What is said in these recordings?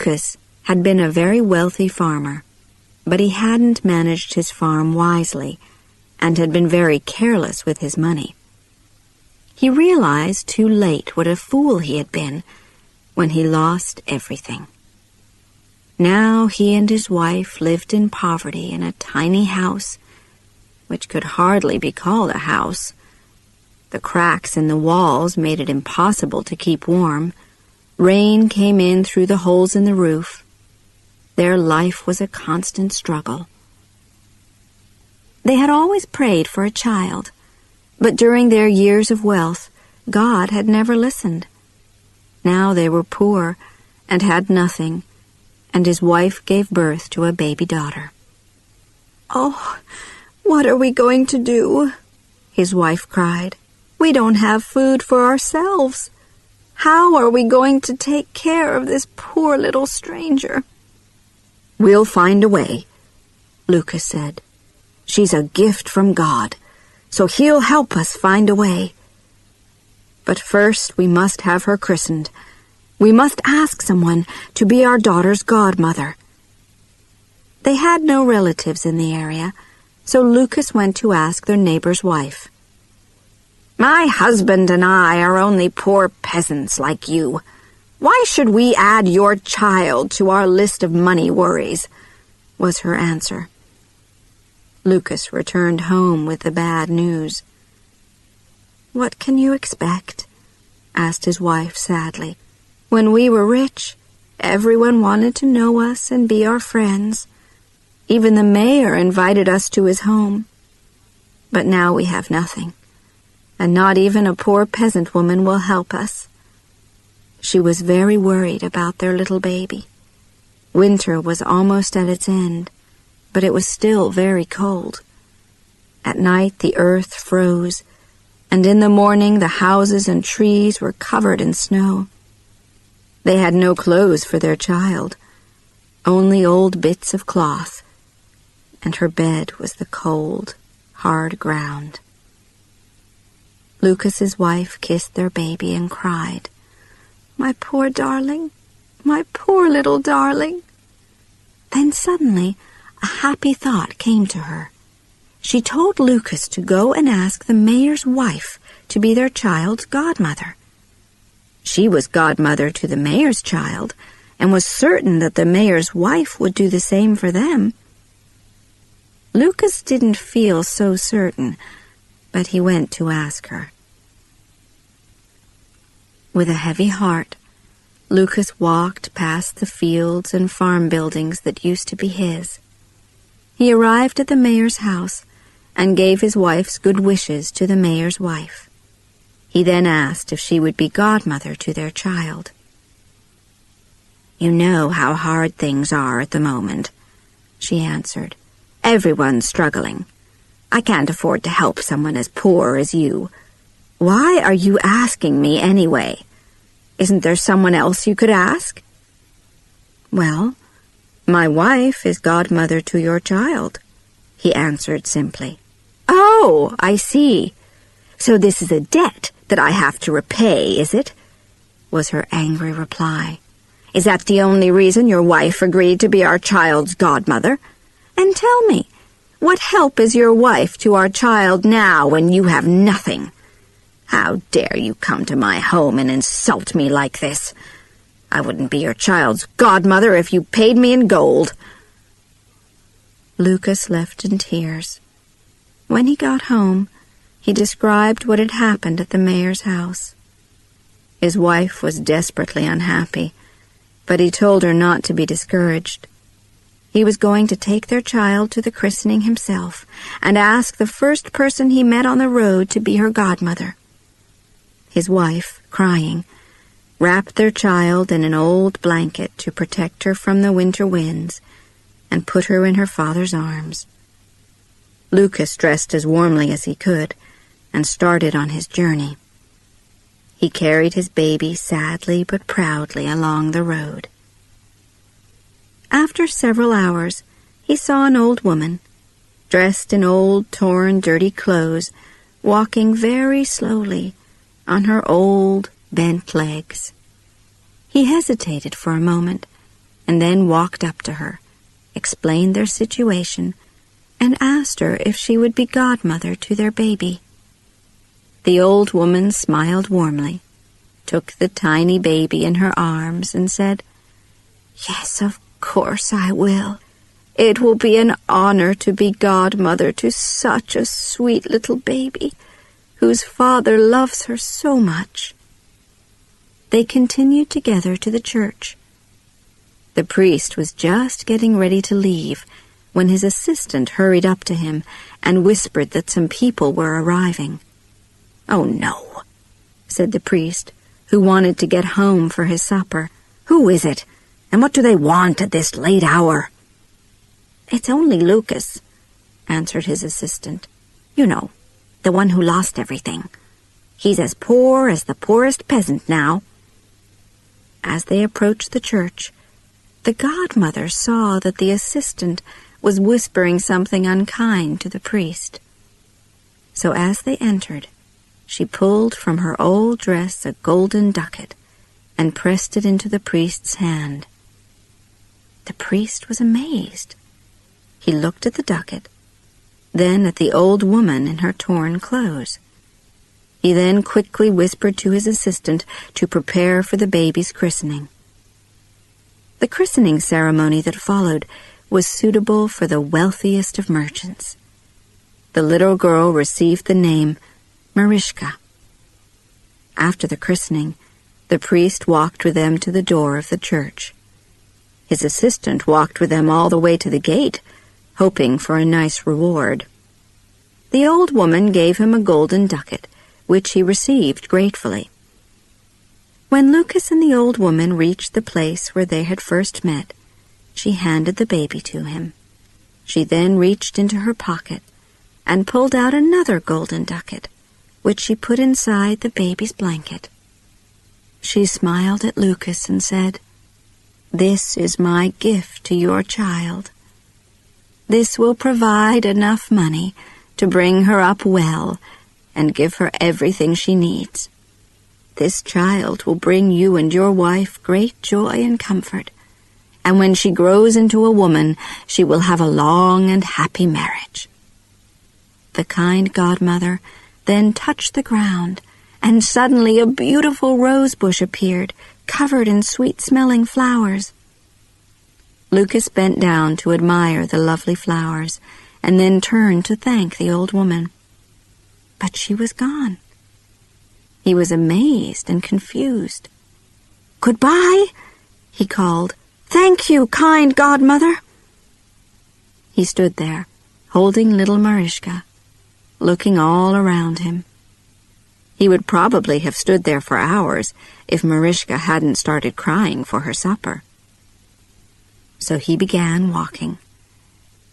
Lucas had been a very wealthy farmer, but he hadn't managed his farm wisely and had been very careless with his money. He realized too late what a fool he had been when he lost everything. Now he and his wife lived in poverty in a tiny house, which could hardly be called a house. The cracks in the walls made it impossible to keep warm. Rain came in through the holes in the roof. Their life was a constant struggle. They had always prayed for a child, but during their years of wealth, God had never listened. Now they were poor and had nothing, and his wife gave birth to a baby daughter. "Oh, what are we going to do?" his wife cried. "We don't have food for ourselves. How are we going to take care of this poor little stranger?" "We'll find a way," Lucas said. "She's a gift from God, so he'll help us find a way. But first we must have her christened. We must ask someone to be our daughter's godmother." They had no relatives in the area, so Lucas went to ask their neighbor's wife. "My husband and I are only poor peasants like you. Why should we add your child to our list of money worries?" was her answer. Lucas returned home with the bad news. "What can you expect?" asked his wife sadly. "When we were rich, everyone wanted to know us and be our friends. Even the mayor invited us to his home. But now we have nothing, and not even a poor peasant woman will help us." She was very worried about their little baby. Winter was almost at its end, but it was still very cold. At night the earth froze, and in the morning the houses and trees were covered in snow. They had no clothes for their child, only old bits of cloth, and her bed was the cold, hard ground. Lucas's wife kissed their baby and cried, "My poor darling, my poor little darling." Then suddenly a happy thought came to her. She told Lucas to go and ask the mayor's wife to be their child's godmother. She was godmother to the mayor's child, and was certain that the mayor's wife would do the same for them. Lucas didn't feel so certain, but he went to ask her. With a heavy heart, Lucas walked past the fields and farm buildings that used to be his. He arrived at the mayor's house and gave his wife's good wishes to the mayor's wife. He then asked if she would be godmother to their child. "You know how hard things are at the moment," she answered. "Everyone's struggling. I can't afford to help someone as poor as you. Why are you asking me anyway? Isn't there someone else you could ask?" "Well, my wife is godmother to your child," he answered simply. "Oh, I see. So this is a debt that I have to repay, is it?" was her angry reply. "Is that the only reason your wife agreed to be our child's godmother? And tell me, what help is your wife to our child now when you have nothing? How dare you come to my home and insult me like this? I wouldn't be your child's godmother if you paid me in gold." Lucas left in tears. When he got home, he described what had happened at the mayor's house. His wife was desperately unhappy, but he told her not to be discouraged. He was going to take their child to the christening himself and ask the first person he met on the road to be her godmother. His wife, crying, wrapped their child in an old blanket to protect her from the winter winds and put her in her father's arms. Lucas dressed as warmly as he could and started on his journey. He carried his baby sadly but proudly along the road. After several hours, he saw an old woman, dressed in old, torn, dirty clothes, walking very slowly on her old, bent legs. He hesitated for a moment, and then walked up to her, explained their situation, and asked her if she would be godmother to their baby. The old woman smiled warmly, took the tiny baby in her arms, and said, "Yes, of course I will. It will be an honor to be godmother to such a sweet little baby, whose father loves her so much." They continued together to the church. The priest was just getting ready to leave when his assistant hurried up to him and whispered that some people were arriving. "Oh, no," said the priest, who wanted to get home for his supper. "Who is it, and what do they want at this late hour?" "It's only Lucas," answered his assistant. "You know, the one who lost everything. He's as poor as the poorest peasant now." As they approached the church, the godmother saw that the assistant was whispering something unkind to the priest. So as they entered, she pulled from her old dress a golden ducat and pressed it into the priest's hand. The priest was amazed. He looked at the ducat, then at the old woman in her torn clothes. He then quickly whispered to his assistant to prepare for the baby's christening. The christening ceremony that followed was suitable for the wealthiest of merchants. The little girl received the name Marischka. After the christening, the priest walked with them to the door of the church. His assistant walked with them all the way to the gate, hoping for a nice reward. The old woman gave him a golden ducat, which he received gratefully. When Lucas and the old woman reached the place where they had first met, she handed the baby to him. She then reached into her pocket and pulled out another golden ducat, which she put inside the baby's blanket. She smiled at Lucas and said, "This is my gift to your child. This will provide enough money to bring her up well and give her everything she needs. This child will bring you and your wife great joy and comfort, and when she grows into a woman, she will have a long and happy marriage." The kind godmother then touched the ground, and suddenly a beautiful rose bush appeared, covered in sweet-smelling flowers. Lucas bent down to admire the lovely flowers, and then turned to thank the old woman. But she was gone. He was amazed and confused. "Goodbye," he called. "Thank you, kind godmother." He stood there, holding little Marischka, looking all around him. He would probably have stood there for hours if Marischka hadn't started crying for her supper. So he began walking,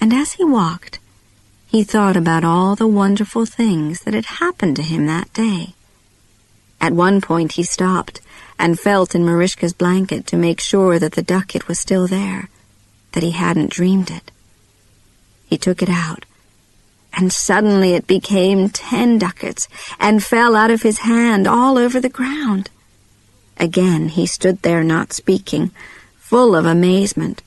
and as he walked, he thought about all the wonderful things that had happened to him that day. At one point he stopped and felt in Marischka's blanket to make sure that the ducat was still there, that he hadn't dreamed it. He took it out, and suddenly it became 10 ducats and fell out of his hand all over the ground. Again he stood there not speaking, full of amazement.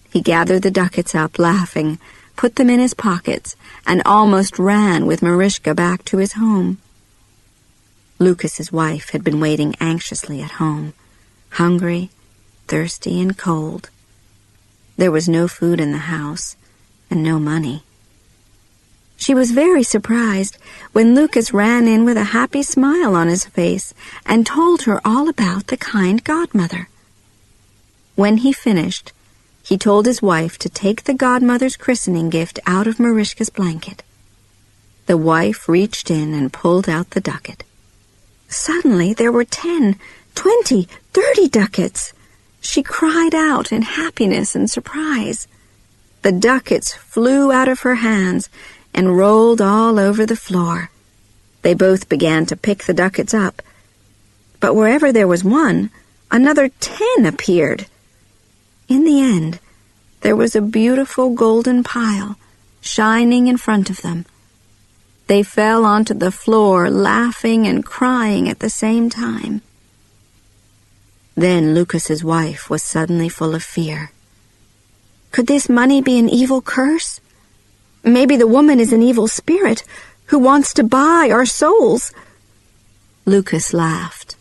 He gathered the ducats up, laughing, put them in his pockets, and almost ran with Marischka back to his home. Lucas's wife had been waiting anxiously at home, hungry, thirsty, and cold. There was no food in the house, and no money. She was very surprised when Lucas ran in with a happy smile on his face and told her all about the kind godmother. When he finished, he told his wife to take the godmother's christening gift out of Marischka's blanket. The wife reached in and pulled out the ducat. Suddenly there were 10, 20, 30 ducats. She cried out in happiness and surprise. The ducats flew out of her hands and rolled all over the floor. They both began to pick the ducats up, but wherever there was one, another 10 appeared. In the end, there was a beautiful golden pile shining in front of them. They fell onto the floor, laughing and crying at the same time. Then Lucas's wife was suddenly full of fear. Could this money be an evil curse? Maybe the woman is an evil spirit who wants to buy our souls. Lucas laughed.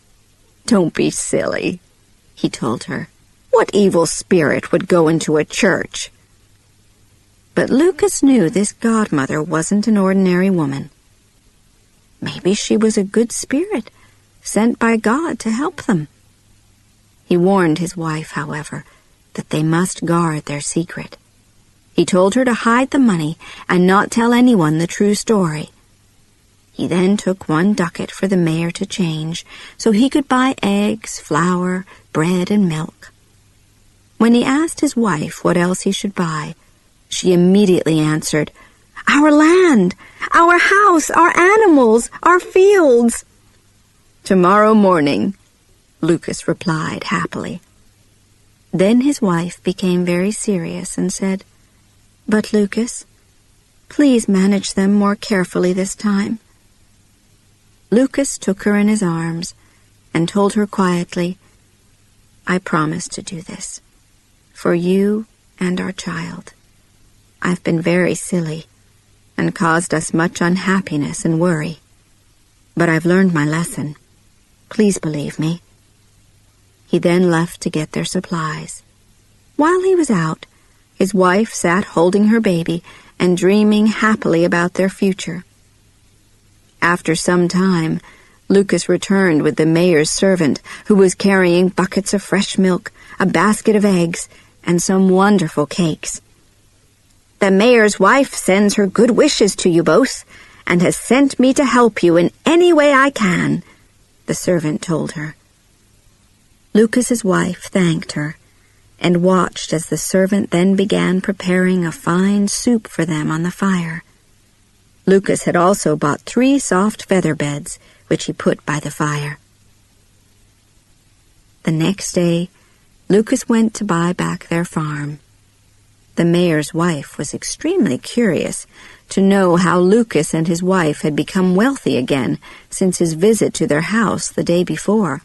Don't be silly, he told her. What evil spirit would go into a church? But Lucas knew this godmother wasn't an ordinary woman. Maybe she was a good spirit, sent by God to help them. He warned his wife, however, that they must guard their secret. He told her to hide the money and not tell anyone the true story. He then took 1 ducat for the mayor to change so he could buy eggs, flour, bread, and milk. When he asked his wife what else he should buy, she immediately answered, "Our land, our house, our animals, our fields." "Tomorrow morning," Lucas replied happily. Then his wife became very serious and said, "But Lucas, please manage them more carefully this time." Lucas took her in his arms and told her quietly, "I promise to do this, for you and our child. I've been very silly and caused us much unhappiness and worry. But I've learned my lesson. Please believe me." He then left to get their supplies. While he was out, his wife sat holding her baby and dreaming happily about their future. After some time, Lucas returned with the mayor's servant, who was carrying buckets of fresh milk, a basket of eggs, and some wonderful cakes. "The mayor's wife sends her good wishes to you both, and has sent me to help you in any way I can," the servant told her. Lucas's wife thanked her, and watched as the servant then began preparing a fine soup for them on the fire. Lucas had also bought 3 soft feather beds, which he put by the fire. The next day, Lucas went to buy back their farm. The mayor's wife was extremely curious to know how Lucas and his wife had become wealthy again since his visit to their house the day before.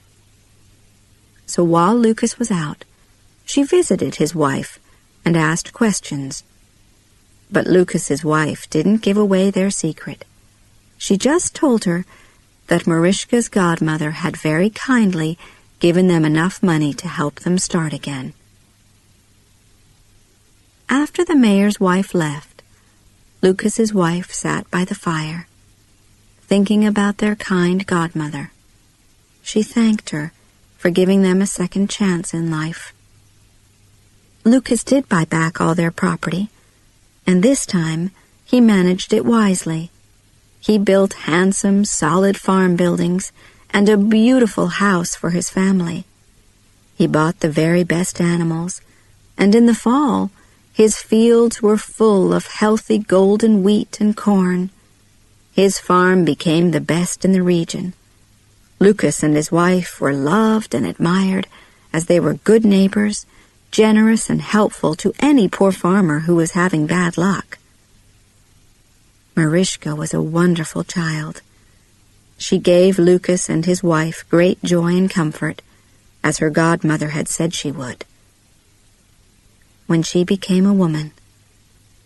So while Lucas was out, she visited his wife and asked questions. But Lucas's wife didn't give away their secret. She just told her that Marishka's godmother had very kindly given them enough money to help them start again. After the mayor's wife left, Lucas's wife sat by the fire, thinking about their kind godmother. She thanked her for giving them a second chance in life. Lucas did buy back all their property, and this time he managed it wisely. He built handsome, solid farm buildings and a beautiful house for his family. He bought the very best animals, and in the fall, his fields were full of healthy golden wheat and corn. His farm became the best in the region. Lucas and his wife were loved and admired as they were good neighbors, generous and helpful to any poor farmer who was having bad luck. Marishka was a wonderful child. She gave Lucas and his wife great joy and comfort, as her godmother had said she would. When she became a woman,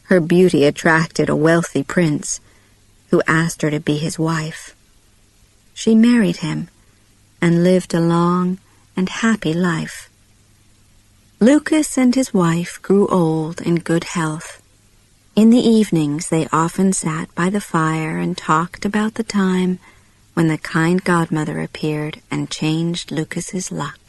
her beauty attracted a wealthy prince who asked her to be his wife. She married him and lived a long and happy life. Lucas and his wife grew old in good health. In the evenings they often sat by the fire and talked about the time when the kind godmother appeared and changed Lucas's luck.